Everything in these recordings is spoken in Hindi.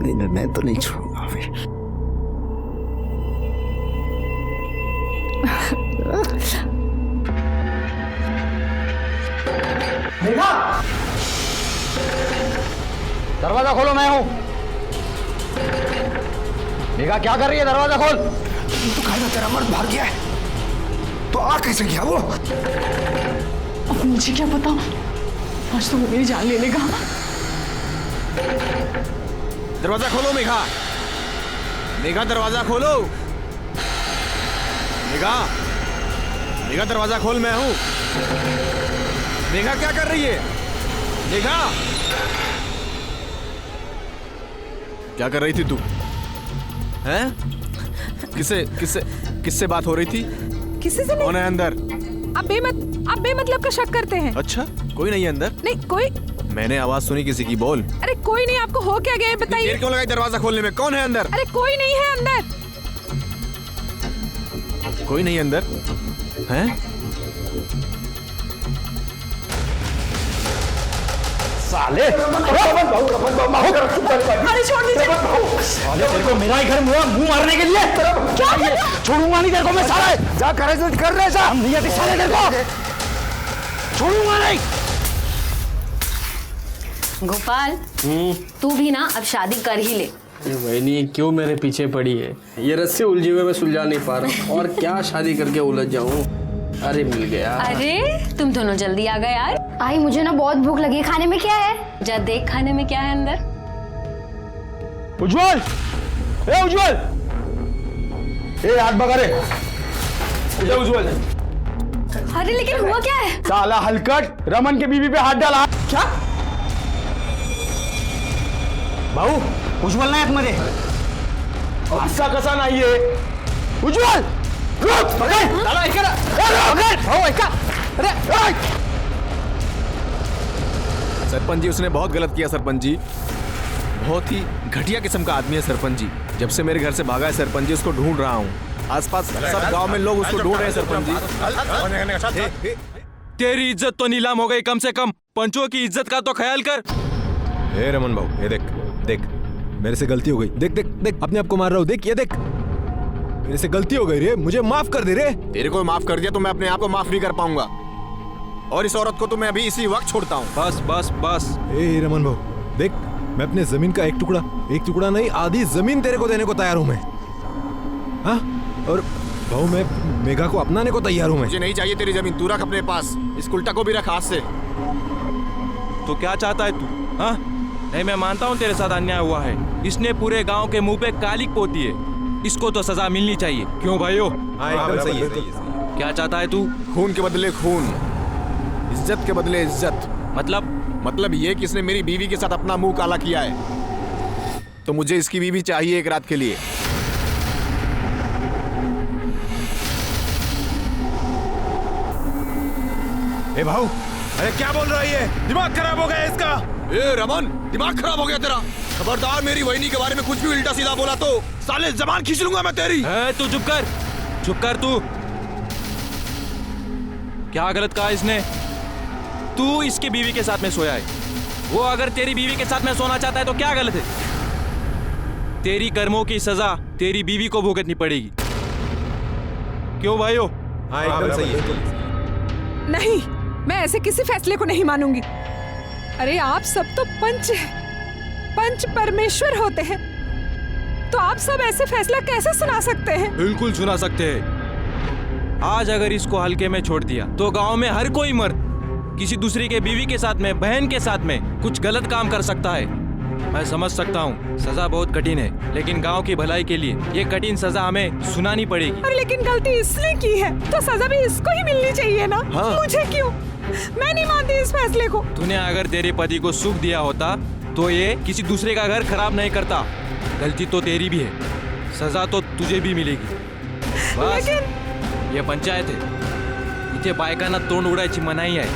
नहीं, मैं तो नहीं छोड़ूंगा फिर। मेघा, दरवाजा खोलो, मैं हूं। मेघा क्या कर रही है? दरवाजा खोल। तो कहा तेरा मर्द भाग गया है, तो आ कैसे गया वो? अब मुझे क्या पता, आज तो वो मेरी जान लेने का। दरवाजा खोलो मेघा, मेघा दरवाजा खोलो। मेघा, मेघा दरवाजा खोल, मैं हूं। मेघा क्या कर रही है? मेघा, क्या कर रही थी तू? हैं? किससे किससे किससे बात हो रही थी? किसी से नहीं। कौन है अंदर? आप बेमतलब का शक करते हैं। अच्छा, कोई नहीं है अंदर? नहीं कोई। मैंने आवाज सुनी किसी की, बोल। अरे कोई नहीं, आपको हो क्या गया बताइए। देर क्यों लगाई दरवाजा खोलने में? कौन है अंदर? अरे कोई नहीं है अंदर। कोई नहीं अंदर हैं? साले, अरे छोड़ दीजिए। साले तेरे को मेरा ही घर मुंह मारने के लिए क्या? छोड़ूंगा नहीं तेरे को मैं, साले। जा करे जो कर रहे हम नहीं आते साले, तेरे को छोड़ूंगा नहीं। गोपाल, तू भी ना अब शादी कर ही ले। वही क्यों मेरे पीछे पड़ी है? ये रस्से उलझे हुए मैं सुलझा नहीं पा रहा, और क्या शादी करके उलझ जाऊं। अरे मिल गया। अरे तुम दोनों जल्दी आ गए यार। आई मुझे ना बहुत भूख लगी है, खाने में क्या है? जा देख खाने में क्या है अंदर। उज्जवल, ए उज्जवल, ए हाथ बगा रे। उज्जवल, अरे लेकिन हुआ क्या है? साला हलकट रमन के बीवी पे हाथ डाला। क्या भाऊ? उज्जवल नाही आतमध्ये, असा कसा नाहीये? उज्जवल रुक, पकड त्याला, ऐका ना, पकड भाऊ, ऐका। अरे सरपंच जी, उसने बहुत गलत किया सरपंच जी। बहुत ही घटिया किस्म का आदमी है सरपंच जी। जब से मेरे घर से भागा है सरपंच जी, उसको ढूंढ रहा हूँ। आसपास सब गांव में लोग उसको ढूंढ रहे हैं सरपंच जी। तेरी इज्जत तो नीलाम हो गई, कम से कम पंचों की इज्जत का तो ख्याल कर। हे रमन भाऊ, ये देख देख, मेरे से गलती हो गई। देख देख देख, अपने आप को मार रहा हूँ। देख ये देख, मेरे से गलती हो गई रे, मुझे माफ कर दे रे। तेरे को माफ कर दिया तो मैं अपने आप को माफ नहीं कर पाऊंगा, और इस औरत को तो मैं अभी इसी वक्त छोड़ता हूँ। बस बस बस। ए रमन भाऊ, देख, मैं अपने जमीन का एक टुकड़ा नहीं, आधी जमीन तेरे को देने को तैयार हूँ मैं। हाँ, और भाऊ मैं मेघा को अपनाने को तैयार हूँ मैं। मुझे नहीं चाहिए तेरी जमीन, तू रख अपने पास। इस उल्टा को भी रख हाथ से। तो क्या चाहता है तू? हाँ, नहीं मैं मानता हूँ तेरे साथ अन्याय हुआ है। इसने पूरे गांव के मुंह पे कालिक पोती है, इसको तो सजा मिलनी चाहिए। क्यों भाइयों? हाँ, सही है। क्या चाहता है तू? खून के बदले खून, इज्जत के बदले इज्जत। मतलब ये कि इसने मेरी बीवी के साथ अपना मुंह काला किया है, तो मुझे इसकी बीवी चाहिए एक रात के लिए। ए भाऊ, अरे क्या बोल रहा है ये? दिमाग खराब हो गया इसका। ए रमन, दिमाग खराब हो गया तेरा? खबरदार मेरी वहिनी के बारे में कुछ भी उल्टा सीधा बोला तो साले जबान खींच लूंगा मैं तेरी। तू चुप कर तू। क्या गलत कहा इसने? तू इसकी बीवी के साथ में सोया है, वो अगर तेरी बीवी के साथ में सोना चाहता है तो क्या गलत है? तेरी कर्मों की सजा तेरी बीवी को भुगतनी पड़ेगी। क्यों भाइयों? हाँ, एकदम सही है। नहीं, मैं ऐसे किसी फैसले को नहीं मानूंगी। अरे आप सब तो पंच परमेश्वर होते हैं, तो आप सब ऐसे फैसला कैसे सुना सकते हैं? बिल्कुल सुना सकते हैं। आज अगर इसको हल्के में छोड़ दिया तो गांव में हर कोई मर्द किसी दूसरी के बीवी के साथ में, बहन के साथ में कुछ गलत काम कर सकता है। मैं समझ सकता हूँ सजा बहुत कठिन है, लेकिन गांव की भलाई के लिए ये कठिन सजा हमें सुनानी पड़ेगी। अरे लेकिन गलती इसने की है तो सजा भी इसको ही मिलनी चाहिए ना। हाँ। मुझे क्यों? मैं नहीं मानती इस फैसले को। तूने अगर तेरे पति को सुख दिया होता तो ये किसी दूसरे का घर खराब नहीं करता। गलती तो तेरी भी है, सजा तो तुझे भी मिलेगी। बस ये पंचायत है, इथे बायकांना तोंड उडायची मनाई आहे।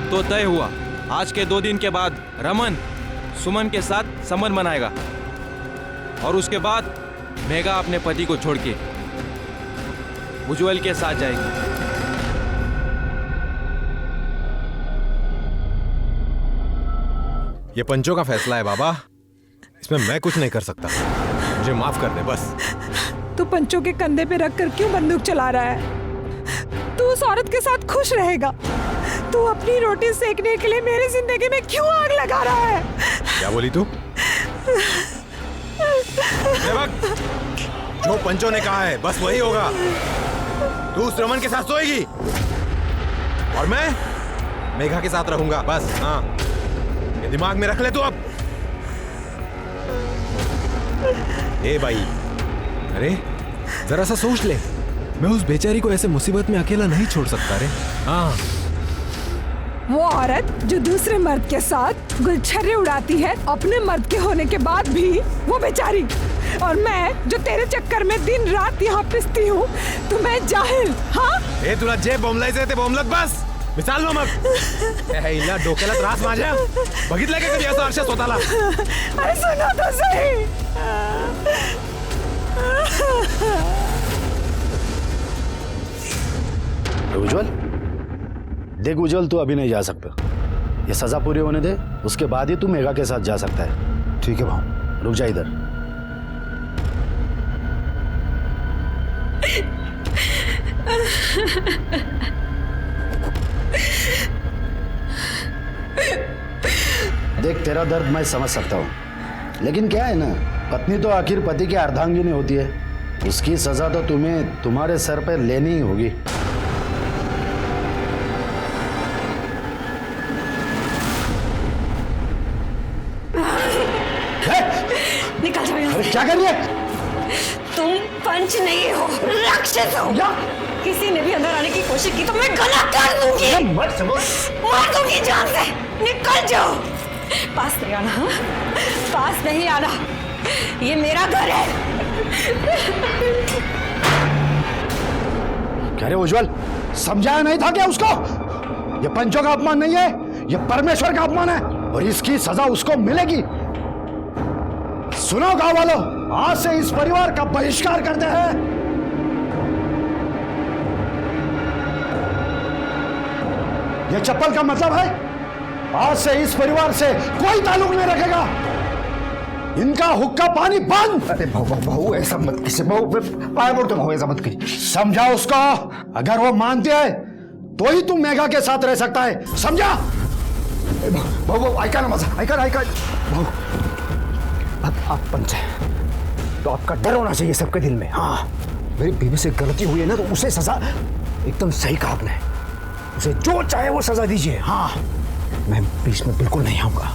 तो तय हुआ, आज के 2 दिन के बाद रमन सुमन के साथ संबंध बनाएगा, और उसके बाद मेघा अपने पति को छोड़ के उज्जवल के साथ जाएगी। ये पंचों का फैसला है बाबा, इसमें मैं कुछ नहीं कर सकता। मुझे माफ कर दे बस। तू पंचों के कंधे पे रख कर क्यों बंदूक चला रहा है? तू उस औरत के साथ खुश रहेगा? तू अपनी रोटी सेकने के लिए मेरी जिंदगी में क्यों आग लगा रहा है? क्या बोली तू? सेवक, जो पंचों ने कहा है बस वही होगा। तू उस रमन के साथ सोएगी और मैं मेघा के साथ रहूंगा बस। हाँ, ये दिमाग में रख ले तू अब। ए भाई, अरे जरा सा सोच ले, मैं उस बेचारी को ऐसे मुसीबत में अकेला नहीं छोड़ सकता रे। हाँ, वो औरत जो दूसरे मर्द के साथ गुलछर्रे उड़ाती है अपने मर्द के होने के बाद भी, वो बेचारी। और मैं जो तेरे चक्कर में दिन रात यहाँ पिसती हूँ, तो मैं जाहिल। हाँ, ए तुला जे बोंबलायचं ते बोंबलत बस, मिसाल नो मग। हिला डोक्याला त्रास माझ्या, बघितलं का कधी असं आरशात स्वतःला? अरे सुनो तो सही। उज्जवल, देख उज्जवल, तू अभी नहीं जा सकता। ये सजा पूरी होने दे, उसके बाद ही तू मेघा के साथ जा सकता है। ठीक है भाऊ, रुक जा इधर। देख, तेरा दर्द मैं समझ सकता हूँ, लेकिन क्या है ना, पत्नी तो आखिर पति की अर्धांगिनी होती है। इसकी सजा तो तुम्हें तुम्हारे सर पर लेनी ही होगी। निकल जाओ यहाँ अरे से। क्या कर रही है? तुम पंच नहीं हो, राक्षस हो। किसी ने भी अंदर आने की कोशिश की तो मैं गला काट दूंगी, मार दूंगी जान से। निकल जाओ, पास नहीं आना। हाँ? पास नहीं आना, ये मेरा घर है। क्या रे उज्जवल, समझाया नहीं था क्या उसको? ये पंचों का अपमान नहीं है, ये परमेश्वर का अपमान है और इसकी सजा उसको मिलेगी। सुनो गांव वालों, आज से इस परिवार का बहिष्कार करते हैं। ये चप्पल का मतलब है, आज से इस परिवार से कोई ताल्लुक नहीं रखेगा। इनका हुक्का पानी बंद। अरे भाऊ ऐसा मत कीजिए भाऊ, पाया पड़ता भाऊ, ऐसा मत कीजिए। समझा उसको, अगर वो मानते हैं तो ही तुम मेघा के साथ रह सकता है, समझा? भाऊ ऐका ना माझा, ऐका भाऊ, अब आप पंच है तो आपका डर होना चाहिए सबके दिल में। हाँ, मेरी बीवी से गलती हुई है ना, तो उसे सजा, एकदम सही कहा आपने, उसे जो चाहे वो सजा दीजिए। हाँ, मैं बीच में बिल्कुल नहीं आऊंगा।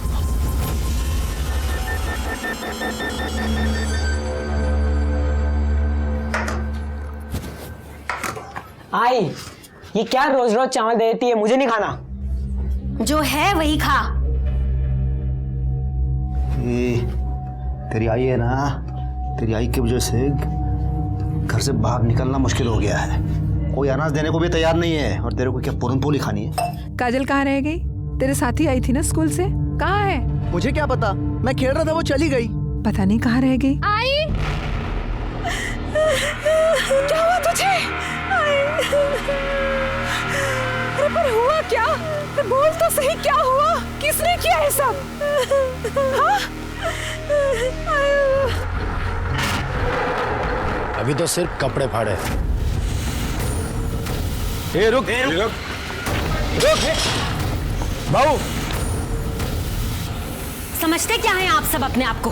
आई, ये क्या रोज रोज चावल देती है? मुझे नहीं खाना। जो है वही खा। तेरी आई है ना, तेरी आई की वजह से घर से बाहर निकलना मुश्किल हो गया है। कोई अनाज देने को भी तैयार नहीं है और तेरे को क्या पूरन पोली खानी है? काजल कहाँ रह गई? तेरे साथी आई थी ना स्कूल से, कहाँ है? मुझे क्या पता, मैं खेल रहा था, वो चली गई। पता नहीं कहाँ रह गई। आई, क्या हुआ तुझे? अरे पर हुआ क्या? बोल तो सही, क्या हुआ? किसने किया है सब? हाँ? अभी तो सिर्फ कपड़े फाड़े। रुक भाऊ, समझते क्या हैं आप सब अपने आप को?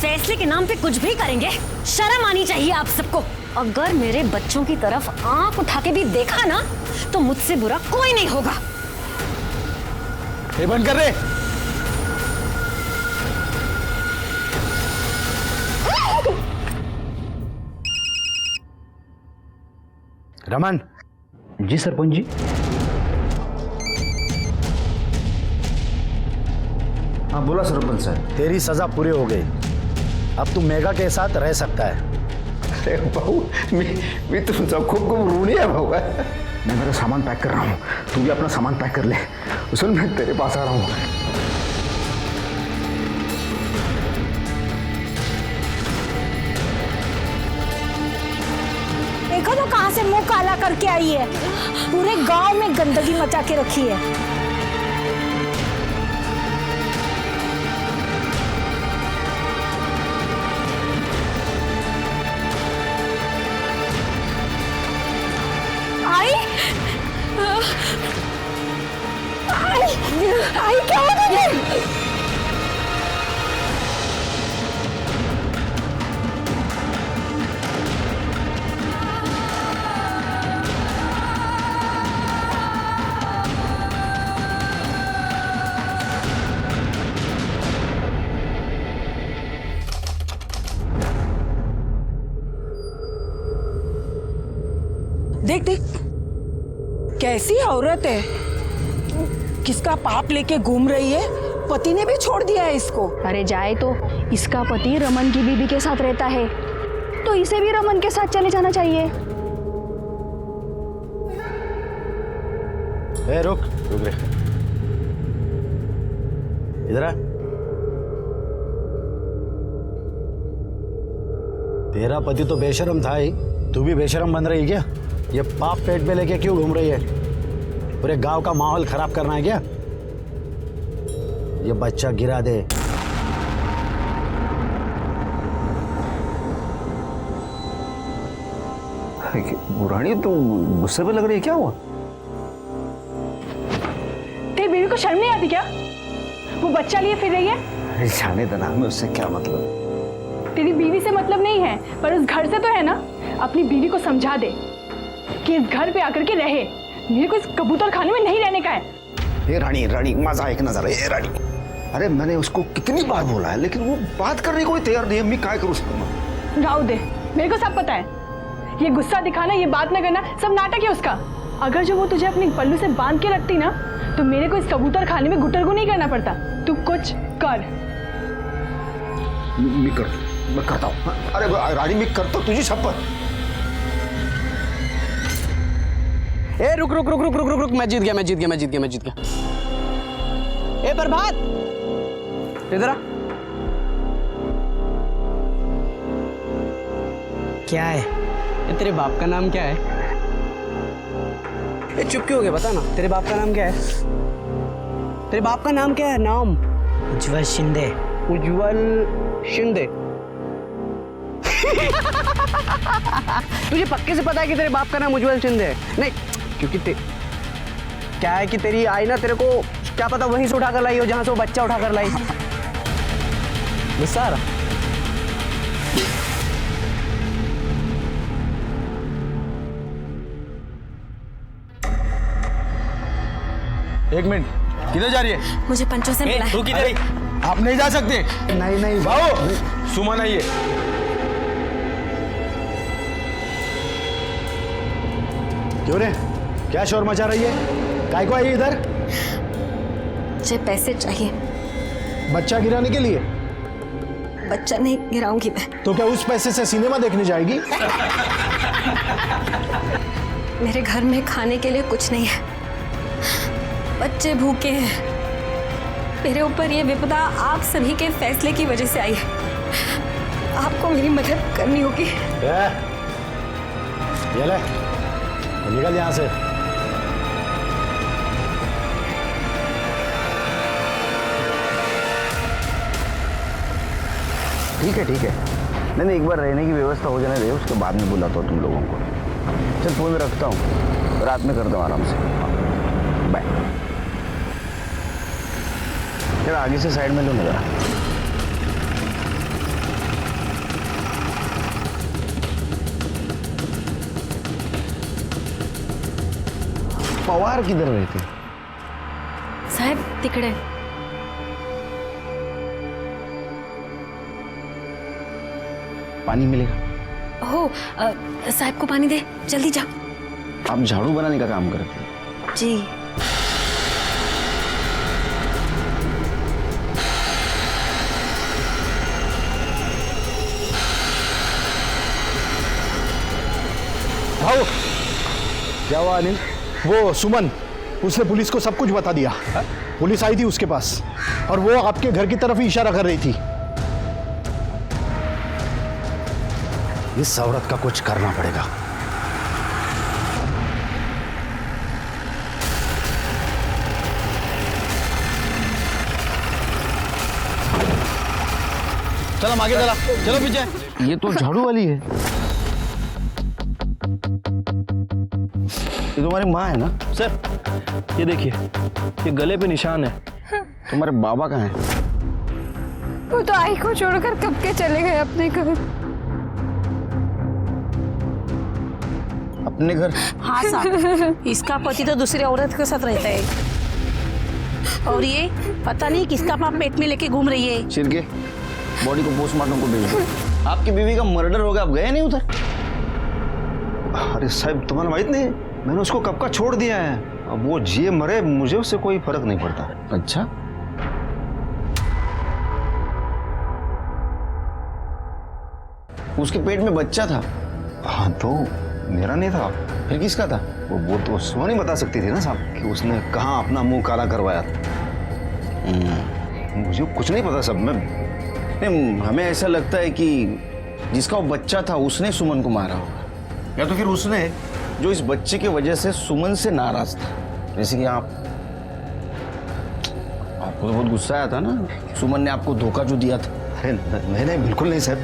फैसले के नाम पे कुछ भी करेंगे? शर्म आनी चाहिए आप सबको। अगर मेरे बच्चों की तरफ आंख उठा के भी देखा ना, तो मुझसे बुरा कोई नहीं होगा। ये बंद कर दे। रमन जी, सरपंच जी। हाँ बोला सरपंच साहब। तेरी सजा पूरी हो गई, अब तू मेघा के साथ रह सकता है। अरे भाऊ, मैं तुमचा खूप ऋणी है भाऊ। मैं मेरा सामान पैक कर रहा हूँ, तू भी अपना सामान पैक कर ले। सुन, मैं तेरे पास आ रहा हूँ। देखो तो कहाँ से मुंह काला करके आई है, पूरे गांव में गंदगी मचा के रखी है। आई क्या हुआ तुझे? देख देख कैसी औरत है, किसका पाप लेके घूम रही है। पति ने भी छोड़ दिया है इसको। अरे जाए तो, इसका पति रमन की बीवी के साथ रहता है, तो इसे भी रमन के साथ चले जाना चाहिए। ए रुक रुक रे, इधर आ। तेरा पति तो बेशरम था ही, तू भी बेशरम बन रही है क्या? ये पाप पेट पे लेके क्यों घूम रही है? पूरे गांव का माहौल खराब करना है क्या? ये बच्चा गिरा दे। रानी तू गुस्से पे लग रही है, क्या हुआ? तेरी बीवी को शर्म नहीं आती क्या? वो बच्चा लिए फिर रही है। अरे जाने देना, हमें उससे क्या मतलब? तेरी बीवी से मतलब नहीं है, पर उस घर से तो है ना। अपनी बीवी को समझा दे कि इस घर पे आकर के रहे, मेरे को इस कबूतर खाने में नहीं रहने का है। ये रानी रानी मजा एक नजर है। ये रानी, अरे मैंने उसको कितनी बार बोला है, लेकिन वो बात करने को तैयार नहीं है। मैं क्या करूँ उसको? राव दे, मेरे को सब पता है। ये गुस्सा दिखाना, ये बात न करना, सब नाटक है उसका। अगर जो वो तुझे अपने पल्लू से बांध के रखती ना, तो मेरे को इस कबूतर खाने में गुटरगु नहीं करना पड़ता। तू कुछ कर। मैं करता हूँ। अरे रानी, मैं करता हूँ, तुझी शपथ। ए रुक रुक रुक रुक रुक रुक रुक, मैं जीत गया। ए प्रभात, इधर आ। क्या है ये? तेरे बाप का नाम क्या है? ए चुप क्यों हो गया? बता ना, तेरे बाप का नाम क्या है? तेरे बाप का नाम क्या है? नाम उज्जवल शिंदे। तुझे पक्के से पता है कि तेरे बाप का नाम उज्जवल शिंदे है? नहीं, क्योंकि क्या है कि तेरी आई ना, तेरे को क्या पता वहीं से उठाकर लाई हो जहां से वो बच्चा उठाकर लाई। गुस्सा आ रहा? एक मिनट, किधर जा रही है? मुझे पंचों से मिला है। तू किधर? आप नहीं जा सकते। नहीं बाबू, सुमन आई है। क्यों रे, क्या शोर मचा रही है? काय को आई इधर? मुझे पैसे चाहिए। बच्चा गिराने के लिए? बच्चा नहीं गिराऊंगी मैं। तो क्या उस पैसे से सिनेमा देखने जाएगी? मेरे घर में खाने के लिए कुछ नहीं है, बच्चे भूखे हैं। मेरे ऊपर ये विपदा आप सभी के फैसले की वजह से आई है। आपको मेरी मदद करनी होगी। ये ले, निकल यहाँ से। ठीक है। नहीं, एक बार रहने की व्यवस्था हो जाने दे, उसके बाद में बुलाता हूँ तुम लोगों को। चल फोन रखता हूँ, रात में करता हूँ आराम से। बाय। चल आगे से साइड में लो नजर। पवार किधर रहते? साहब तिकडे। पानी मिलेगा? हो, साहब को पानी दे, जल्दी जा। आप झाड़ू बनाने का काम करते हैं? जी। भाऊ, क्या हुआ अनिल? वो सुमन, उसने पुलिस को सब कुछ बता दिया। पुलिस आई थी उसके पास और वो आपके घर की तरफ ही इशारा कर रही थी। इस औरत का कुछ करना पड़ेगा। चलो हम आगे, चलो पीछे। ये तो झाड़ू वाली है। ये तुम्हारी माँ है ना? सर ये देखिए, ये गले पे निशान है। तुम्हारे बाबा कहाँ हैं? वो तो आई को छोड़कर कब के चले गए अपने घर। अपने घर? हाँ साहब, इसका पति तो दूसरी औरत के साथ रहता है और ये पता नहीं किसका पाप पेट में लेके घूम रही है। शिरके, बॉडी को पोस्टमार्टम को भेज दो। आपकी बीवी का मर्डर हो गया, आप गए नहीं उधर? अरे साहब तुम्हारा माहित नहीं, मैंने उसको कब का छोड़ दिया है। अब वो जिए मरे मुझे उससे कोई फर्क नहीं पड़ता। अच्छा, उसके पेट में बच्चा था? हाँ तो मेरा नहीं था। फिर किसका था? वो तो सुमन ही बता सकती थी ना साहब कि उसने कहाँ अपना मुंह काला करवाया था। मुझे कुछ नहीं पता साहब। नहीं, हमें ऐसा लगता है कि जिसका वो बच्चा था उसने सुमन को मारा होगा, या तो फिर उसने जो इस बच्चे की वजह से सुमन से नाराज था। जैसे कि आपको तो बहुत गुस्सा आया था ना, सुमन ने आपको धोखा जो दिया था। अरे नहीं, बिल्कुल नहीं साहब,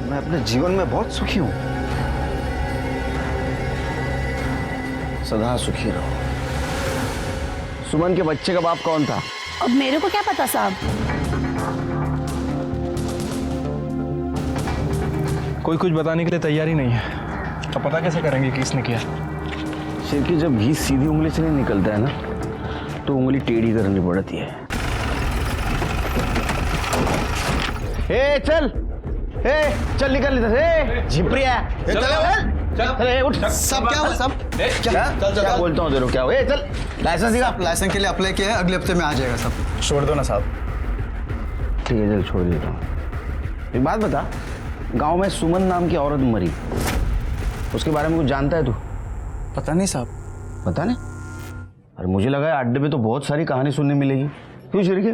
मैं अपने जीवन में बहुत सुखी हूँ। सदा सुखी रहो। सुमन के बच्चे का बाप कौन था? अब मेरे को क्या पता साहब। कोई कुछ बताने के लिए तैयार ही नहीं है, तो पता कैसे करेंगे कि किसने किया? सिर्फ जब घी सीधी उंगली से नहीं निकलता है ना, तो उंगली टेढ़ी करनी पड़ती है। ए चल, चल निकल इधर से, झिपरिया। चल उठ। सब क्या हुआ सब? क्या बोलता हूँ तेरे को, क्या हुआ? चल लाइसेंस दिखा। लाइसेंस के लिए अप्लाई किया है, अगले हफ्ते में आ जाएगा सब। छोड़ दो ना साहब। ठीक है चल छोड़ देता हूँ। एक बात बता, गांव में सुमन नाम की औरत मरी, उसके बारे में कुछ जानता है तू? पता नहीं साहब। पता नहीं? अरे मुझे लगा है अड्डे पे तो बहुत सारी कहानी सुनने मिलेगी। क्यों शिरके,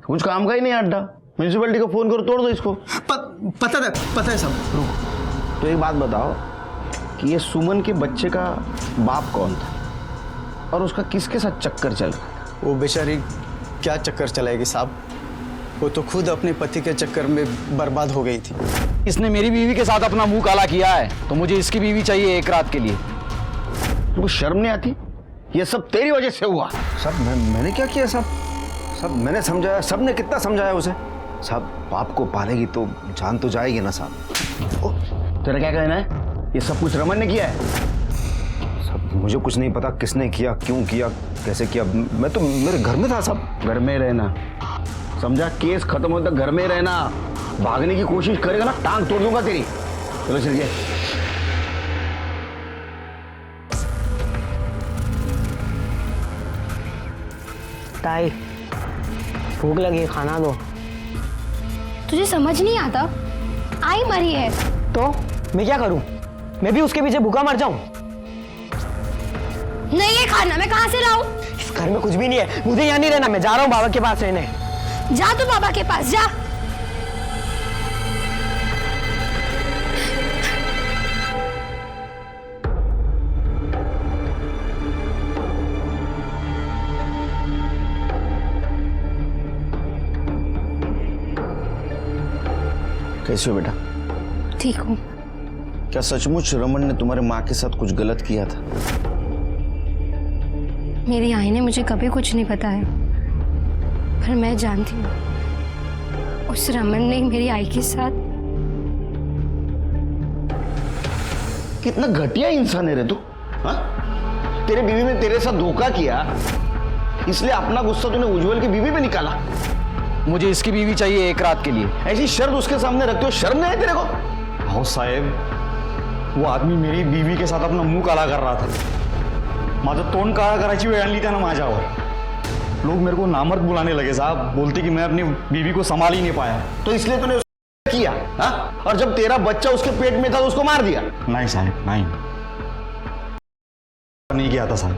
कुछ काम का ही नहीं अड्डा। म्यूनसिपैलिटी को फोन करो, तोड़ दो इसको। पता है सब। रुको, तो एक बात बताओ कि ये सुमन के बच्चे का बाप कौन था और उसका किसके साथ चक्कर चल रहा था? वो बेचारी क्या चक्कर चलाएगी साहब, वो तो खुद अपने पति के चक्कर में बर्बाद हो गई थी। इसने मेरी बीवी के साथ अपना मुंह काला किया है, तो मुझे इसकी बीवी चाहिए एक रात के लिए। तुमको शर्म नहीं आती? ये सब तेरी वजह से हुआ। साहब मैंने क्या किया साहब? सब मैंने समझाया, सबने कितना समझाया उसे। साहब बाप को पालेगी तो जान तो जाएगी ना साहब। तेरा क्या कहना है? ये सब कुछ रमन ने किया है? सब मुझे कुछ नहीं पता किसने किया, क्यों किया, कैसे किया। मैं तो मेरे घर में था साहब। घर में रहना, समझा? केस खत्म होने तक घर में रहना। भागने की कोशिश करेगा ना, टांग तोड़ दूंगा तेरी। चलो चल के। ताई भूख लगी, खाना दो। तुझे समझ नहीं आता? आई मरी है तो मैं क्या करूं? मैं भी उसके पीछे भूखा मर जाऊं? नहीं है खाना, मैं कहाँ से लाऊं? इस घर में कुछ भी नहीं है, मुझे यहाँ नहीं रहना। मैं जा रहा हूँ बाबा के पास रहने। जा तू बाबा के पास जा। कैसे हो बेटा? ठीक हूँ। क्या सचमुच रमन ने तुम्हारे माँ के साथ कुछ गलत किया था? मेरी आई ने मुझे कभी कुछ नहीं बताया, पर मैं जानती हूँ उस रमन ने मेरी आई के साथ। कितना घटिया इंसान है रे तू, हाँ? तेरे बीवी ने तेरे साथ धोखा किया, इसलिए अपना गुस्सा तूने उज्जवल की बीवी पे निकाला। मुझे इसकी बीवी चाहिए एक रात के लिए, ऐसी शर्त उसके सामने रखते हो, शर्म नहीं है तेरे को? हाँ साहेब, वो आदमी मेरी बीवी के साथ अपना मुंह काला कर रहा था। माझं तोंड काळा करायची वेळ आणली त्यानं माझ्यावर। लोग मेरे को नामर्द बुलाने लगे साहब, बोलते कि मैं अपनी बीवी को संभाल ही नहीं पाया। तो इसलिए तूने किया, हाँ? और जब तेरा बच्चा उसके पेट में था तो उसको मार दिया? नहीं साहब, नहीं किया था साहब।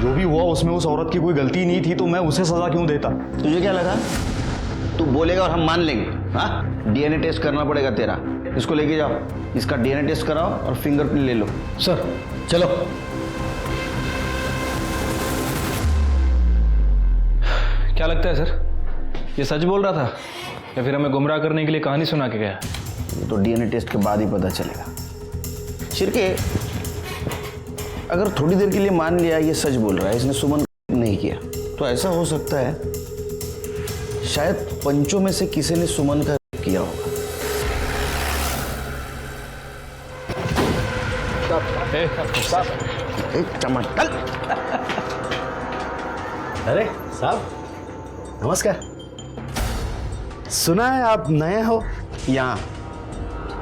जो भी हुआ उसमें उस औरत की कोई गलती नहीं थी, तो मैं उसे सजा क्यों देता? तुझे क्या लगा तू बोलेगा और हम मान लेंगे? हाँ, डीएनए टेस्ट करना पड़ेगा तेरा। इसको लेके जाओ, इसका डीएनए टेस्ट कराओ और फिंगरप्रिंट ले लो। सर चलो। क्या लगता है सर, ये सच बोल रहा था या फिर हमें गुमराह करने के लिए कहानी सुना के गया? ये तो डीएनए टेस्ट के बाद ही पता चलेगा। शिरके, अगर थोड़ी देर के लिए मान लिया ये सच बोल रहा है, इसने सुमन को नहीं किया, तो ऐसा हो सकता है शायद पंचों में से किसी ने सुमन का रेप किया होगा। चमटल। अरे साहब नमस्कार। सुना है आप नए हो यहाँ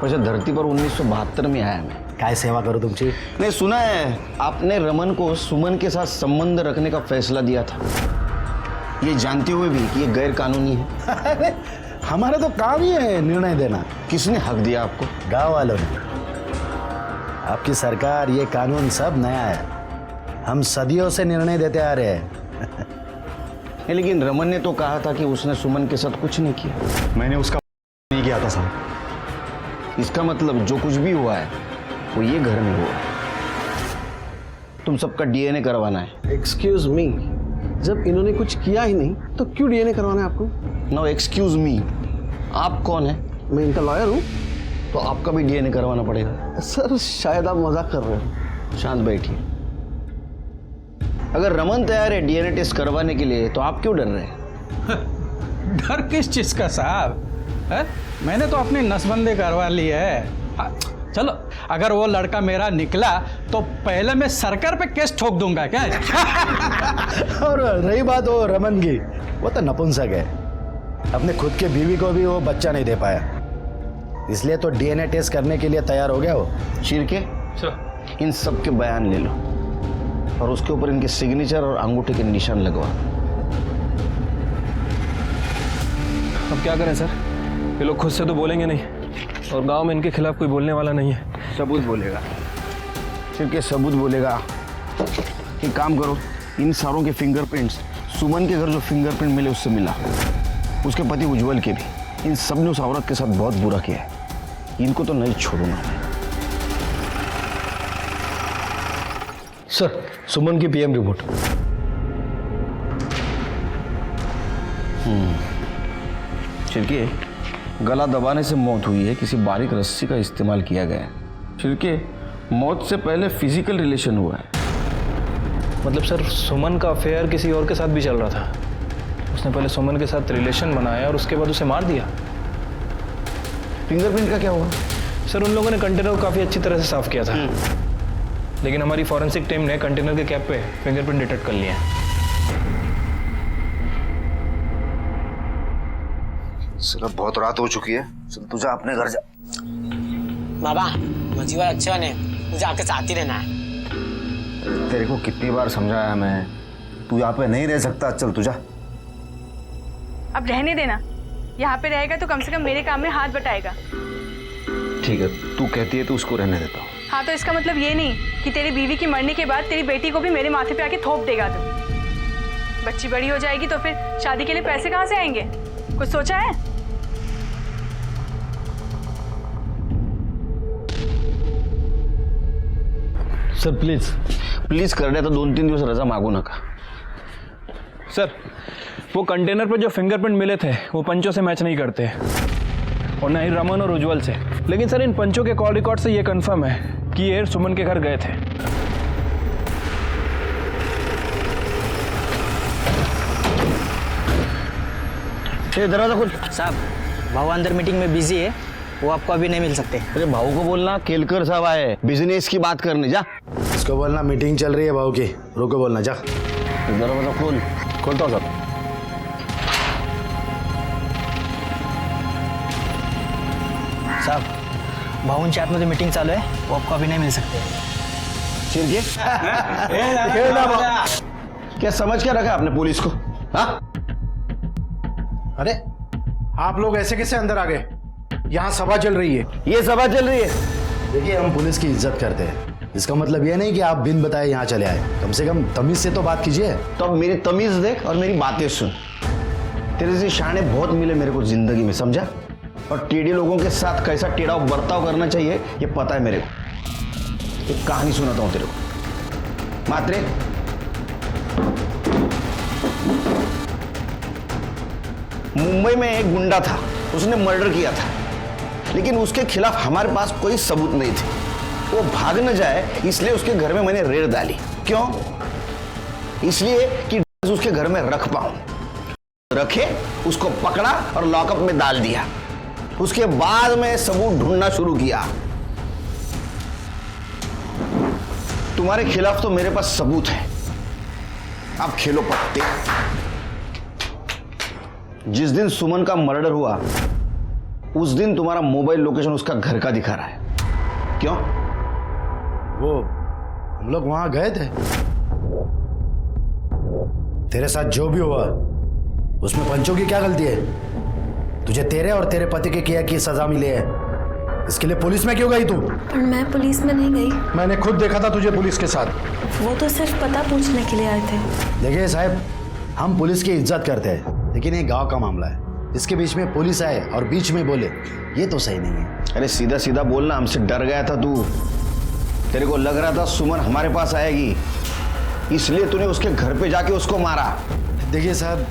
वैसे धरती पर 1972 में आया मैं। काय सेवा करूं तुमची? नहीं, सुना है आपने रमन को सुमन के साथ संबंध रखने का फैसला दिया था, ये जानते हुए भी कि ये गैर कानूनी है। अरे हमारा तो काम ही है निर्णय देना। किसने हक दिया आपको? गांव वालों ने। आपकी सरकार, ये कानून सब नया है, हम सदियों से निर्णय देते आ रहे हैं। लेकिन रमन ने तो कहा था कि उसने सुमन के साथ कुछ नहीं किया। मैंने उसका नहीं किया था साहब। इसका मतलब जो कुछ भी हुआ है वो ये घर में हुआ है। तुम सबका डीएनए करवाना है। एक्सक्यूज मी, जब इन्होंने कुछ किया ही नहीं तो क्यों डीएनए करवाना है आपको? नो एक्सक्यूज मी, आप कौन है? मैं इनका लॉयर हूँ। तो आपका भी डीएनए करवाना पड़ेगा। सर शायद आप मजाक कर रहे हो। शांत बैठिए। अगर रमन तैयार है डीएनए टेस्ट करवाने के लिए तो आप क्यों डर रहे हैं? डर किस चीज का साहब है? मैंने तो अपनी नसबंदी करवा ली है। चलो, अगर वो लड़का मेरा निकला तो पहले मैं सरकार पे केस ठोक दूंगा क्या? और रही बात वो रमन की, वो तो नपुंसक है, अपने खुद के बीवी को भी वो बच्चा नहीं दे पाया, इसलिए तो डीएनए टेस्ट करने के लिए तैयार हो गया वो। शिरके, इन सब के बयान ले लो और उसके ऊपर इनके सिग्नेचर और अंगूठे के निशान लगवा। अब क्या करें सर? ये लोग खुद से तो बोलेंगे नहीं और गांव में इनके खिलाफ कोई बोलने वाला नहीं है। सबूत बोलेगा। शिरके सबूत बोलेगा। एक काम करो, इन सारों के फिंगरप्रिंट्स सुमन के घर जो फिंगरप्रिंट मिले उससे मिला, उसके पति उज्जवल के भी। इन सब ने उस औरत के साथ बहुत बुरा किया है, इनको तो नहीं छोड़ूंगा मैं। सर सुमन की पीएम रिपोर्ट। छिड़के, गला दबाने से मौत हुई है, किसी बारीक रस्सी का इस्तेमाल किया गया है। छिड़के, मौत से पहले फिजिकल रिलेशन हुआ है। मतलब सर सुमन का अफेयर किसी और के साथ भी चल रहा था, उसने पहले सुमन के साथ रिलेशन बनाया और उसके बाद उसे मार दिया। फिंगरप्रिंट का क्या हुआ? सर उन लोगों ने कंटेनर को काफ़ी अच्छी तरह से साफ किया था, लेकिन हमारी फॉरेंसिक टीम ने कंटेनर के कैप पे फिंगरप्रिंट डिटेक्ट कर लिए हैं। चलो बहुत रात हो चुकी है, चल तू जा अपने घर जा। बाबा मजीवा अच्छा ने मुझे आके साथ ही रहना है। तेरे को कितनी बार समझाया मैं, तू यहाँ पे नहीं रह सकता, चल तू जा। अब रहने देना, यहाँ पे रहेगा तो कम से कम मेरे काम में हाथ बटाएगा। ठीक है, तू कहती है तो उसको रहने देता हूँ। हाँ तो इसका मतलब ये नहीं कि तेरी बीवी की मरने के बाद तेरी बेटी को भी मेरे माथे पे आके थोप देगा तू। बच्ची बड़ी हो जाएगी तो फिर शादी के लिए पैसे कहाँ से आएंगे? कुछ सोचा है? सर प्लीज प्लीज करणे तो 2-3 दिवस रजा मागू नका। सर वो कंटेनर पर जो फिंगरप्रिंट मिले थे वो पंचों से मैच नहीं करते और ना ही रमन और उज्जवल से। लेकिन सर इन पंचों के कॉल रिकॉर्ड से ये कंफर्म है कि ये सुमन के घर गए थे। ये दरवाजा खोल। साहब भाव अंदर मीटिंग में बिजी है, वो आपको अभी नहीं मिल सकते। अरे भाऊ को बोलना केलकर साहब आए बिजनेस की बात करने, जा। इसको बोलना मीटिंग चल रही है भाऊ की, रोको बोलना, जा। दरवाजा खोल। खोलता हूँ सर। साहब भाऊंच्या आतमध्ये मीटिंग चालू है, वो आपको अभी नहीं मिल सकते। क्या समझ क्या रखा आपने पुलिस को? हाँ? अरे आप लोग ऐसे कैसे अंदर आ गए? यहाँ सभा चल रही है। ये सभा चल रही है। देखिए हम पुलिस की इज्जत करते हैं, इसका मतलब ये नहीं कि आप बिन बताए यहाँ चले आए, कम से कम तमीज से तो बात कीजिए। तो अब मेरी तमीज देख और मेरी बातें सुन। तेरे से शाने बहुत मिले मेरे को जिंदगी में, समझा? और टेढ़े लोगों के साथ कैसा टेढ़ा बर्ताव करना चाहिए ये पता है मेरे को। एक कहानी सुनाता हूं तेरे को। मात्रे, मुंबई में एक गुंडा था, उसने मर्डर किया था, लेकिन उसके खिलाफ हमारे पास कोई सबूत नहीं थे। वो भाग न जाए इसलिए उसके घर में मैंने रेड डाली। क्यों? इसलिए कि उसके घर में रख पाऊं। रखे, उसको पकड़ा और लॉकअप में डाल दिया। उसके बाद में सबूत ढूंढना शुरू किया। तुम्हारे खिलाफ तो मेरे पास सबूत है। अब खेलो पत्ते। जिस दिन सुमन का मर्डर हुआ उस दिन तुम्हारा मोबाइल लोकेशन उसका घर का दिखा रहा है। क्यों? वो हम लोग वहां गए थे। तेरे साथ जो भी हुआ उसमें पंचों की क्या गलती है? तुझे तेरे और तेरे पति के किया की सजा मिली है, इसके लिए पुलिस में क्यों गई तू? पर मैं पुलिस में नहीं गई। मैंने खुद देखा था तुझे पुलिस के साथ। वो तो सिर्फ पता पूछने के लिए आए थे। देखिए साहब, हम पुलिस की इज्जत करते हैं, लेकिन ये गांव का मामला है। इसके बीच में पुलिस आए और बीच में बोले, ये तो सही नहीं है। अरे सीधा सीधा बोलना। हमसे डर गया था तू। तेरे को लग रहा था सुमन हमारे पास आएगी, इसलिए तूने उसके घर पे जाके उसको मारा। देखिए साहब,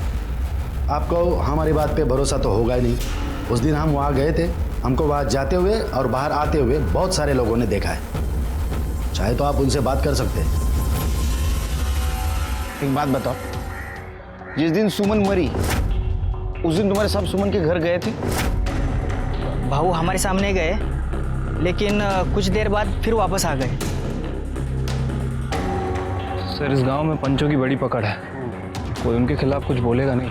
आपको हमारी बात पे भरोसा तो होगा ही नहीं। उस दिन हम वहाँ गए थे, हमको वहाँ जाते हुए और बाहर आते हुए बहुत सारे लोगों ने देखा है। चाहे तो आप उनसे बात कर सकते हैं। एक बात बताओ, जिस दिन सुमन मरी उस दिन तुम्हारे साहब सुमन के घर गए थे? भाऊ हमारे सामने गए, लेकिन कुछ देर बाद फिर वापस आ गए। सर, इस गांव में पंचों की बड़ी पकड़ है, कोई उनके खिलाफ कुछ बोलेगा नहीं।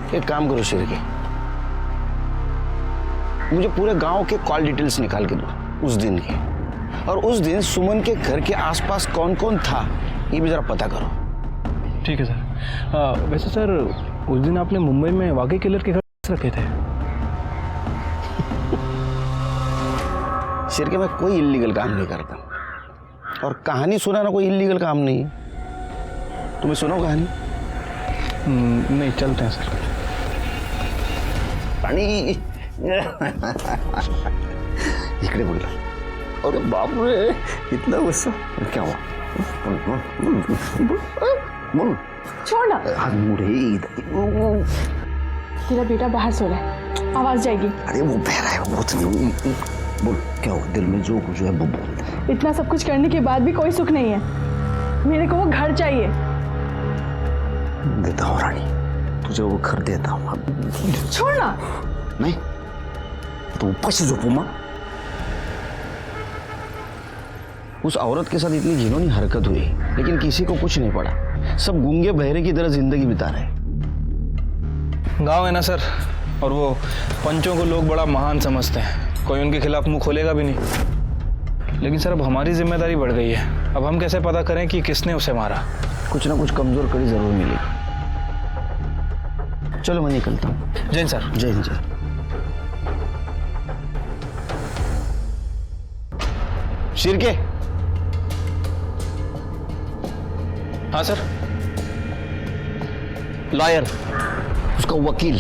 एक काम करो शेर के, मुझे पूरे गांव के कॉल डिटेल्स निकाल के दो उस दिन के, और उस दिन सुमन के घर के आसपास कौन कौन था ये भी जरा पता करो। ठीक है सर। वैसे सर, उस दिन आपने मुंबई में वाकई किलर के घर रखे थे? शेर के, मैं कोई इल्लीगल काम नहीं करता, और कहानी सुनाना कोई इल्लीगल काम नहीं है। तुम्हें सुनो कहानी? नहीं, चलते हैं सर। पानी इकडे बोल। अरे बाप रे, इतना गुस्सा क्या हुआ? बोल। छोड़ ना। हाथ मुड़े। तेरा बेटा बाहर सो रहा है, आवाज जाएगी। अरे वो बह रहा है, वो नहीं। बोल, क्या हुआ? दिल में जो कुछ है वो बोल। इतना सब कुछ करने के बाद भी कोई सुख नहीं है। मेरे को वो घर चाहिए। देता हूँ रानी, तुझे वो घर देता हूँ। छोड़ ना। नहीं तो ऊपर से झोपू माँ। उस औरत के साथ इतनी घिनौनी हरकत हुई, लेकिन किसी को कुछ नहीं पड़ा। सब गूंगे बहरे की तरह जिंदगी बिता रहे। गांव है ना सर, और वो पंचों को लोग बड़ा महान समझते हैं, कोई उनके खिलाफ मुंह खोलेगा भी नहीं। लेकिन सर, अब हमारी जिम्मेदारी बढ़ गई है। अब हम कैसे पता करें कि किसने उसे मारा? कुछ ना कुछ कमजोर कड़ी जरूर मिलेगी। चलो मैं निकलता हूँ। जय हिंद सर। जय हिंद। जय। शिरके। हाँ सर। लॉयर, उसका वकील,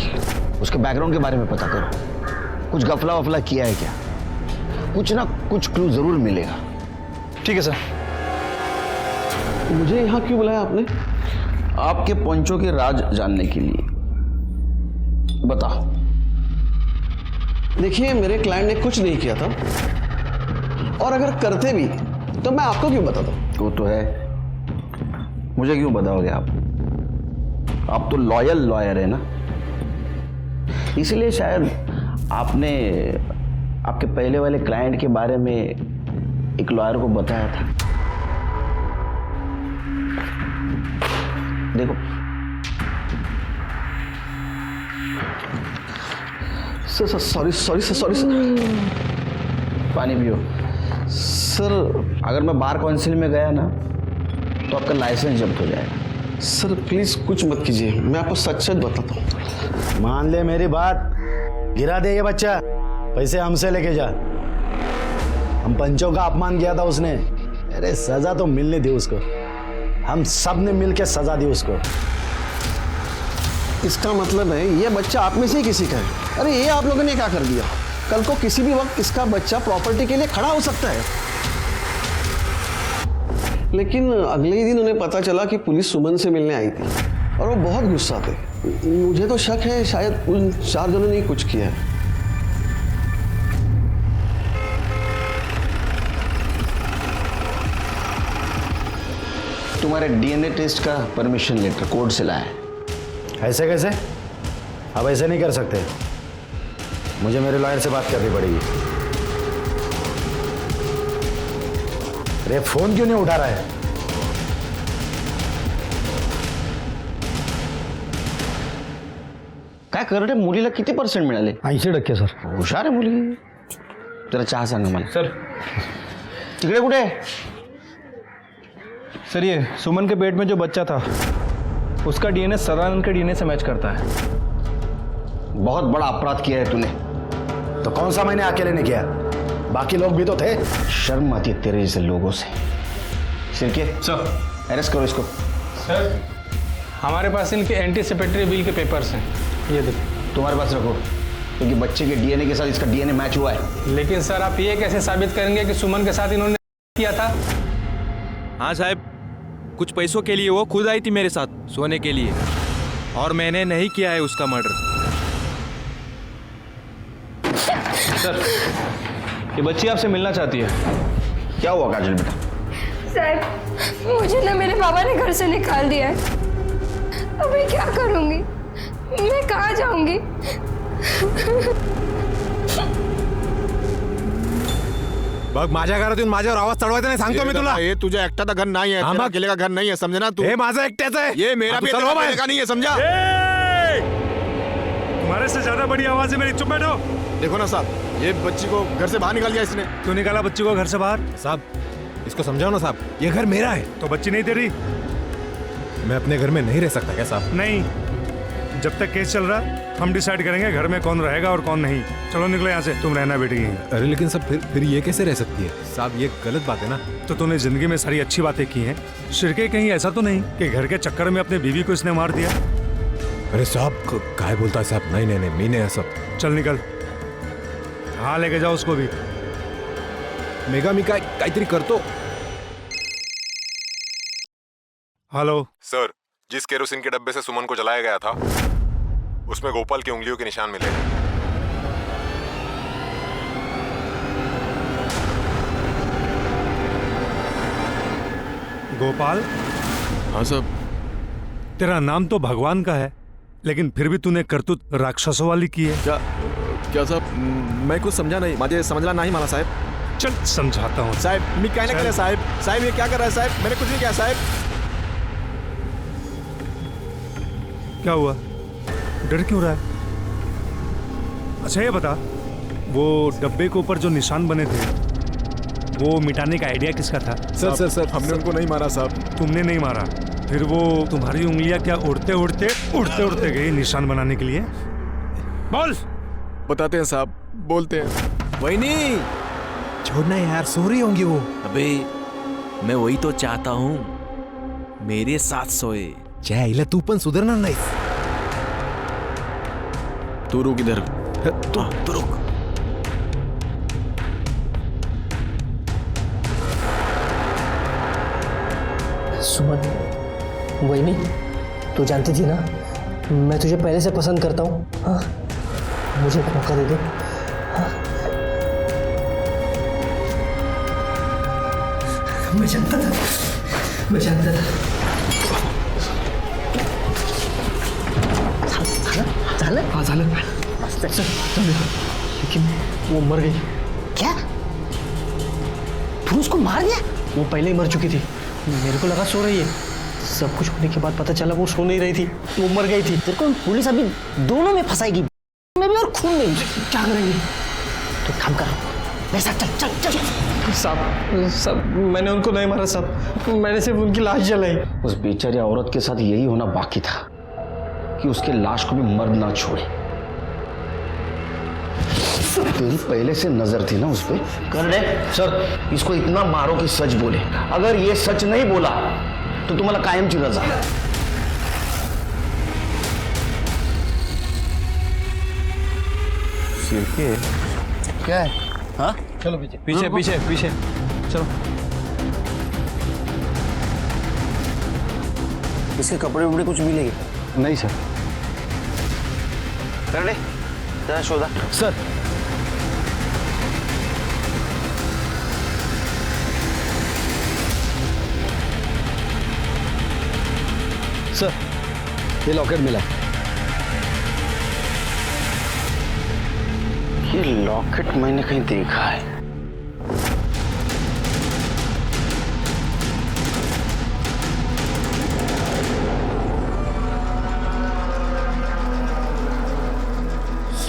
उसके बैकग्राउंड के बारे में पता करो। कुछ गफला वफला किया है क्या? कुछ ना कुछ क्लू जरूर मिलेगा। ठीक है सर। मुझे यहाँ क्यों बुलाया आपने? आपके पंचों के राज जानने के लिए। बताओ। देखिए, मेरे क्लाइंट ने कुछ नहीं किया था, और अगर करते भी तो मैं आपको क्यों बताता? वो तो है, मुझे क्यों बताओगे आप? आप तो लॉयल लॉयर है ना, इसलिए शायद आपने आपके पहले वाले क्लाइंट के बारे में एक लॉयर को बताया था। देखो, सॉरी सॉरी सॉरी सर। पानी पियो। सर, अगर मैं बार काउंसिल में गया ना तो आपका लाइसेंस जब्त हो जाएगा। सर प्लीज कुछ मत कीजिए, मैं आपको सच सच बताता हूँ। मान ले मेरी बात, गिरा दे ये बच्चा, पैसे हमसे लेके जा। हम पंचों का अपमान किया था उसने, अरे सजा तो मिलने दी उसको। हम सब ने मिलकर सजा दी उसको। इसका मतलब है ये बच्चा आप में से ही किसी का है। अरे ये आप लोगों ने क्या कर दिया? कल को किसी भी वक्त इसका बच्चा प्रॉपर्टी के लिए खड़ा हो सकता है। लेकिन अगले ही दिन उन्हें पता चला कि पुलिस सुमन से मिलने आई थी, और वो बहुत गुस्सा थे। मुझे तो शक है शायद उन 4 जनों ने कुछ किया है। तुम्हारे डीएनए टेस्ट का परमिशन लेटर कोर्ट से लाया है। ऐसे कैसे? अब ऐसे नहीं कर सकते, मुझे मेरे लॉयर से बात करनी पड़ेगी। अरे फोन क्यों नहीं उठा रहा है? काय करडे मुलीला किती % मिळाले? 80% सर. हुशार आहे मुली. जरा चहा सांगा मला. सर तिकडे कुठे? सर ये सुमन के पेट में जो बच्चा था उसका डीएनए सदानंद के डीएनए से मैच करता है। बहुत बड़ा अपराध किया है तूने। तो कौन सा मैंने अकेले ने किया? बाकी लोग भी तो थे। शर्म आती है तेरे जैसे लोगों से। सिरके सर अरेस्ट करो इसको। सर हमारे पास इनके एंटीसिपेटरी बिल के पेपर्स हैं, ये देखो। तुम्हारे पास रखो, क्योंकि बच्चे के डीएनए के साथ इसका डीएनए मैच हुआ है। लेकिन सर आप ये कैसे साबित करेंगे कि सुमन के साथ इन्होंने किया था? हाँ साहब, कुछ पैसों के लिए वो खुद आई थी मेरे साथ सोने के लिए, और मैंने नहीं किया है उसका मर्डर। सर ये बच्ची आपसे मिलना चाहती है। क्या हुआ काजल बेटा? सर मुझे ना मेरे बाबा ने घर से निकाल दिया है। अब मैं क्या करूंगी? मैं कहाँ जाऊंगी? बघ माझ्या घरातून माझ्यावर आवाज चढवायचा नाही सांगतो मी तुला. हे तुझ्या एकट्याचा घर नाही आहे, तेरा अकेले का घर नहीं है, समझे ना तू? हे माझा एकट्याचा आहे. ये मेरा भी अकेले का नहीं है, समझा? तुम्हारे से ज्यादा बड़ी आवाज है मेरी, चुप बैठो। देखो ना साहब, ये बच्ची को घर से बाहर निकाल दिया इसने। क्यों निकाला बच्ची को घर से बाहर? साहब इसको समझाओ ना साहब, ये घर मेरा है। तो बच्ची नहीं तेरी? मैं अपने घर में नहीं रह सकता क्या साहब? नहीं, जब तक केस चल रहा हम डिसाइड करेंगे घर में कौन रहेगा और कौन नहीं। चलो निकलो यहाँ से, तुम रहना बेटी यहीं। अरे लेकिन सब फिर ये कैसे रह सकती है साहब? ये गलत बात है ना। तो तूने जिंदगी में सारी अच्छी बातें की हैं, शिरके कहीं ऐसा तो नहीं कि घर के चक्कर में अपने बीवी को इसने मार दिया? अरे साहब काय बोलता है साहब? नहीं नहीं नहीं, मी नहीं सब। चल निकल, हाँ लेके जाओ उसको भी। मेगा मी काहीतरी करतो। हेलो सर, जिस केरोसिन के डब्बे से सुमन को जलाया गया था उसमें गोपाल की उंगलियों के निशान मिले। गोपाल? हाँ साहब। तेरा नाम तो भगवान का है, लेकिन फिर भी तूने करतूत राक्षसों वाली की है। क्या साहब? मैं कुछ समझा नहीं, मुझे समझला नहीं माना साहब। चल समझाता हूँ साहब। मैं क्या नहीं कर साहब? साहब ये क्या कर रहा है साहब? मैंने कुछ नहीं किया साहब। क्या हुआ? डर क्यों रहा है? अच्छा ये बता, वो डब्बे के ऊपर जो निशान बने थे वो मिटाने का आइडिया किसका था? सर हमने उनको नहीं मारा साहब। तुमने नहीं मारा? फिर वो तुम्हारी उंगलियां क्या उड़ते उड़ते गई निशान बनाने के लिए? बोल। बताते हैं साहब, बोलते हैं। वही नहीं, छोड़ना यार, सो रही होंगी वो। अबे मैं वही तो चाहता हूँ, मेरे साथ सोए। चायला तू पण सुधारणार नाही। तू रुक इधर। तू रुक। सुमन, वही तू जानती थी ना मैं तुझे पहले से पसंद करता हूँ। हाँ, मुझे एक मौका दे दे। हाँ? मैं जानता था। झालं? हाँ झालं। लेकिन वो मर गई। क्या? तू उसको मार दिया? वो पहले ही मर चुकी थी, मेरे को लगा सो रही है। सब कुछ होने के बाद पता चला वो सो नहीं रही थी, वो मर गई थी। तेरे को पुलिस अभी दोनों में फंसाएगी, में भी और खून में भी। क्या करेंगे? तो काम कर, वैसा चल। साहब मैंने उनको नहीं मारा साहब, मैंने सिर्फ उनकी लाश जलाई। उस बेचारी औरत के साथ यही होना बाकी था कि उसके लाश को भी मर्द ना छोड़े। तेरी पहले से नजर थी ना उस पे। कर दे सर, इसको इतना मारो कि सच बोले। अगर ये सच नहीं बोला तो तुम्हारा कायमची रजा। सिरके क्या है? हाँ चलो पीछे चलो। इसके कपड़े उपड़े कुछ मिलेंगे? नहीं सर। कर ले जरा शोधा। सर सर, ये लॉकेट मिला। ये लॉकेट मैंने कहीं देखा है।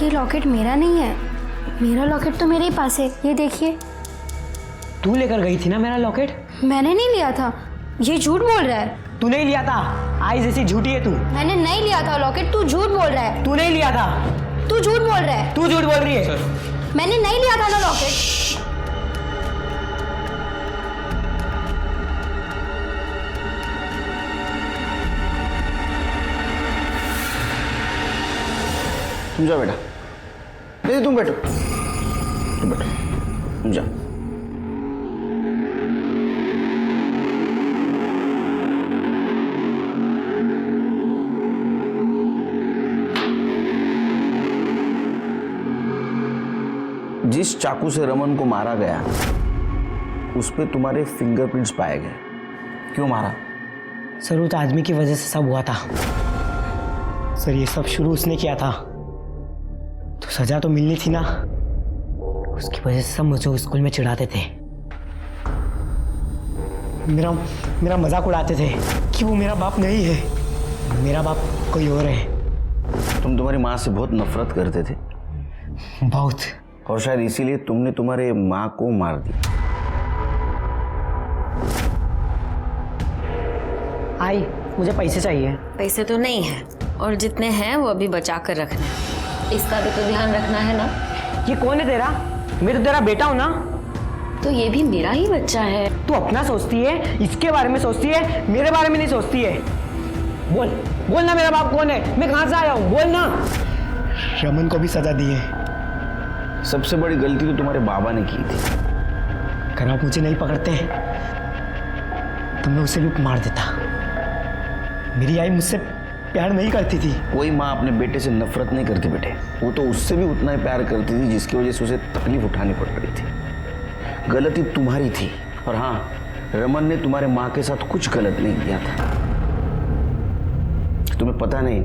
ये लॉकेट मेरा नहीं है। मेरा लॉकेट तो मेरे ही पास है, ये देखिए। तू लेकर गई थी ना मेरा लॉकेट? मैंने नहीं लिया था, ये झूठ बोल रहा है। तू नहीं लिया था, आई जैसी झूठी है तू। मैंने नहीं लिया था लॉकेट, तू झूठ बोल रहा है। तू नहीं लिया था, तू झूठ बोल रहा है। तू झूठ बोल रही है। मैंने नहीं लिया था ना लॉकेट। तुम जाओ बेटा, नहीं तुम बैठो, तुम बैठो, तुम जाओ। जिस चाकू से रमन को मारा गया उस पे तुम्हारे फिंगरप्रिंट्स पाए गए। क्यों मारा? सर उस आदमी की वजह से सब हुआ था सर। ये सब शुरू उसने किया था तो सजा तो मिलनी थी ना। उसकी वजह से सब मुझे स्कूल में चिढ़ाते थे, मेरा मजाक उड़ाते थे कि वो मेरा बाप नहीं है, मेरा बाप कोई और है। तुम तुम्हारी माँ से बहुत नफरत करते थे। बहुत। और शायद इसीलिए तुमने तुम्हारे माँ को मार दी। आई, मुझे पैसे चाहिए। पैसे तो नहीं है, और जितने हैं वो अभी बचा कर रखना है। इसका भी तो ध्यान रखना है ना। ये कौन है तेरा? मैं तो तेरा बेटा हूँ ना। तो ये भी मेरा ही बच्चा है। तू अपना सोचती है, इसके बारे में सोचती है, मेरे बारे में नहीं सोचती है। बोल ना मेरा बाप कौन है, मैं कहाँ से आया हूँ, बोल ना। रमन को भी सजा दी है। सबसे बड़ी गलती तो तुम्हारे बाबा ने की थी। अगर आप मुझे नहीं पकड़ते तो मैं उसे भी मार देता। मेरी आई मुझसे प्यार नहीं करती थी। कोई माँ अपने बेटे से नफरत नहीं करती बेटे, वो तो उससे भी उतना ही प्यार करती थी जिसकी वजह से उसे तकलीफ उठानी पड़ रही थी। गलती तुम्हारी थी। और हाँ, रमन ने तुम्हारे माँ के साथ कुछ गलत नहीं किया था। तुम्हें पता नहीं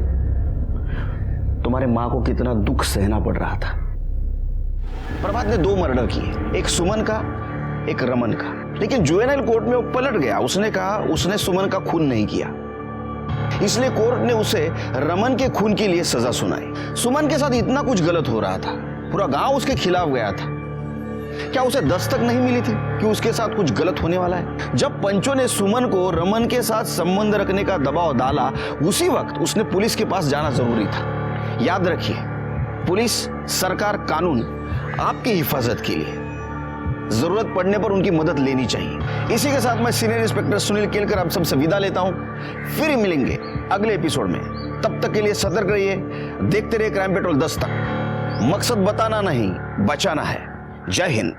तुम्हारे माँ को कितना दुख सहना पड़ रहा था। प्रभात ने 2 मर्डर किए, एक सुमन का, एक रमन का। लेकिन जुवेनाइल कोर्ट में वो पलट गया। उसने कहा उसने सुमन का खून नहीं किया, इसलिए कोर्ट ने उसे रमन के खून के लिए सजा सुनाई। सुमन के साथ इतना कुछ गलत हो रहा था, पूरा गांव उसके खिलाफ गया था। क्या उसे दस्तक नहीं मिली थी कि उसके साथ कुछ गलत होने वाला है? जब पंचों ने सुमन को रमन के साथ संबंध रखने का दबाव डाला, उसी वक्त उसने पुलिस के पास जाना जरूरी था। याद रखिए, पुलिस, सरकार, कानून आपकी हिफाजत के लिए, जरूरत पड़ने पर उनकी मदद लेनी चाहिए। इसी के साथ मैं सीनियर इंस्पेक्टर सुनील केलकर आप सबसे विदा लेता हूं। फिर मिलेंगे अगले एपिसोड में। तब तक के लिए सतर्क रहिए, देखते रहिए क्राइम पेट्रोल 10 तक। मकसद बताना नहीं, बचाना है। जय हिंद।